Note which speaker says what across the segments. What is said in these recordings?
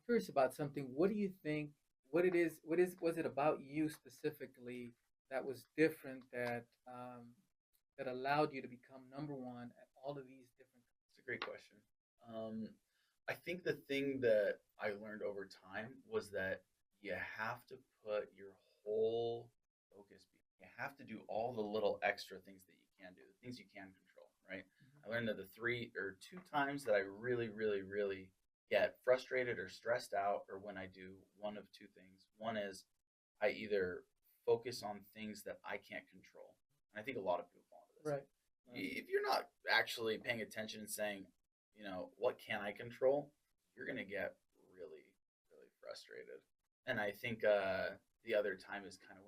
Speaker 1: curious about something. What do you think? What it is? What is? Was it about you specifically that was different that allowed you to become number one at all of these different?
Speaker 2: It's a great question. Um, I think the thing that I learned over time was that you have to put your whole focus. You have to do all the little extra things that you can do, the things you can control, right? I learned that the three or two times that I really, really, really get frustrated or stressed out, or when I do one of two things. One is I either focus on things that I can't control. And I think a lot of people fall into this.
Speaker 1: Right. Right.
Speaker 2: If you're not actually paying attention and saying, what can I control, you're going to get really, really frustrated. And I think the other time is kind of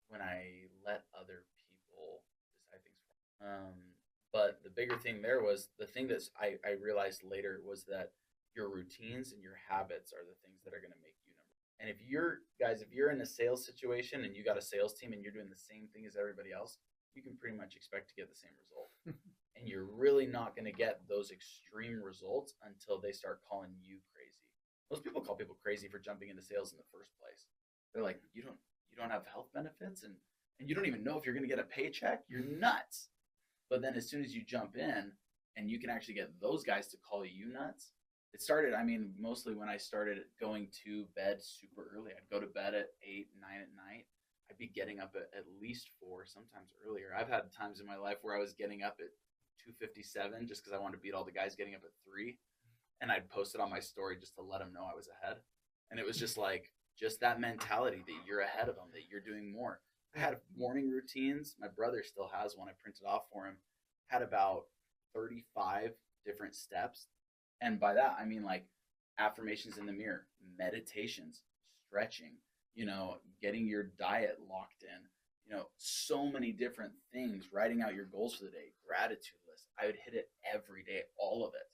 Speaker 2: when I let other people decide things for me. But the bigger thing there was the thing that I realized later was that your routines and your habits are the things that are going to make you number one. And if you're in a sales situation and you got a sales team and you're doing the same thing as everybody else, you can pretty much expect to get the same result. And you're really not going to get those extreme results until they start calling you crazy. Most people call people crazy for jumping into sales in the first place. They're like, you don't have health benefits and you don't even know if you're going to get a paycheck. You're nuts. But then as soon as you jump in and you can actually get those guys to call you nuts, it started, I mean, mostly when I started going to bed super early. I'd go to bed at 8, 9 at night. I'd be getting up at least 4, sometimes earlier. I've had times in my life where I was getting up at 2:57 just because I wanted to beat all the guys getting up at 3. And I'd post it on my story just to let them know I was ahead. And it was just like, just that mentality that you're ahead of them, that you're doing more. I had morning routines. My brother still has one. I printed off for him. Had about 35 different steps. And by that, I mean like affirmations in the mirror, meditations, stretching, getting your diet locked in, so many different things, writing out your goals for the day, gratitude list. I would hit it every day, all of it.